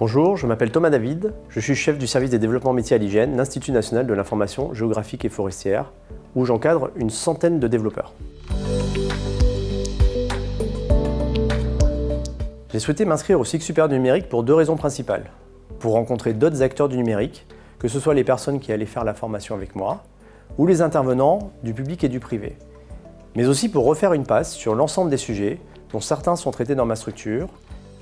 Bonjour, je m'appelle Thomas David, je suis chef du service des développements métiers à l'IGN, l'Institut national de l'information géographique et forestière, où j'encadre une centaine de développeurs. J'ai souhaité m'inscrire au cycle supérieur du numérique pour deux raisons principales. Pour rencontrer d'autres acteurs du numérique, que ce soit les personnes qui allaient faire la formation avec moi, ou les intervenants du public et du privé. Mais aussi pour refaire une passe sur l'ensemble des sujets dont certains sont traités dans ma structure,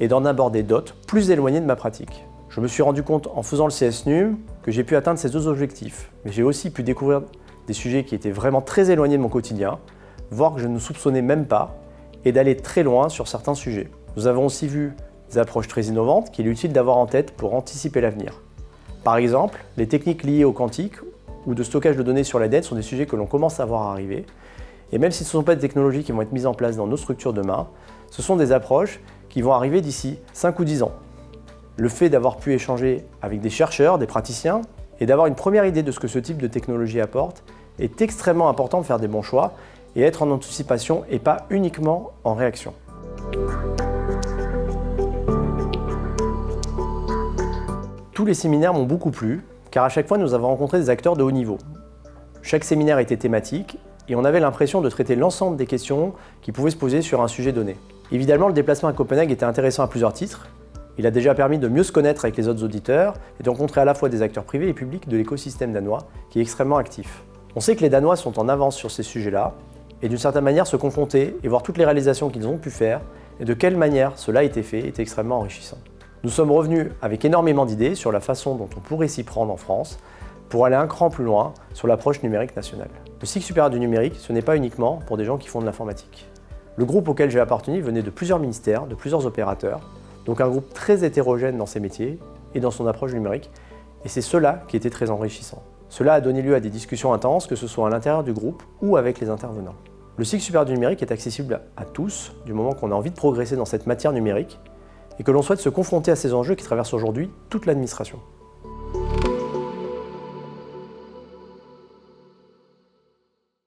et d'en aborder d'autres plus éloignés de ma pratique. Je me suis rendu compte en faisant le CSNUM que j'ai pu atteindre ces deux objectifs, mais j'ai aussi pu découvrir des sujets qui étaient vraiment très éloignés de mon quotidien, voire que je ne soupçonnais même pas, et d'aller très loin sur certains sujets. Nous avons aussi vu des approches très innovantes qu'il est utile d'avoir en tête pour anticiper l'avenir. Par exemple, les techniques liées au quantique ou de stockage de données sur la dette sont des sujets que l'on commence à voir arriver, et même si ce ne sont pas des technologies qui vont être mises en place dans nos structures demain, ce sont des approches qui vont arriver d'ici 5 ou 10 ans. Le fait d'avoir pu échanger avec des chercheurs, des praticiens, et d'avoir une première idée de ce que ce type de technologie apporte, est extrêmement important de faire des bons choix et être en anticipation et pas uniquement en réaction. Tous les séminaires m'ont beaucoup plu, car à chaque fois nous avons rencontré des acteurs de haut niveau. Chaque séminaire était thématique, et on avait l'impression de traiter l'ensemble des questions qui pouvaient se poser sur un sujet donné. Évidemment, le déplacement à Copenhague était intéressant à plusieurs titres. Il a déjà permis de mieux se connaître avec les autres auditeurs et de rencontrer à la fois des acteurs privés et publics de l'écosystème danois, qui est extrêmement actif. On sait que les Danois sont en avance sur ces sujets-là, et d'une certaine manière se confronter et voir toutes les réalisations qu'ils ont pu faire et de quelle manière cela a été fait est extrêmement enrichissant. Nous sommes revenus avec énormément d'idées sur la façon dont on pourrait s'y prendre en France pour aller un cran plus loin sur l'approche numérique nationale. Le cycle supérieur du numérique, ce n'est pas uniquement pour des gens qui font de l'informatique. Le groupe auquel j'ai appartenu venait de plusieurs ministères, de plusieurs opérateurs, donc un groupe très hétérogène dans ses métiers et dans son approche numérique, et c'est cela qui était très enrichissant. Cela a donné lieu à des discussions intenses, que ce soit à l'intérieur du groupe ou avec les intervenants. Le cycle supérieur du numérique est accessible à tous, du moment qu'on a envie de progresser dans cette matière numérique, et que l'on souhaite se confronter à ces enjeux qui traversent aujourd'hui toute l'administration.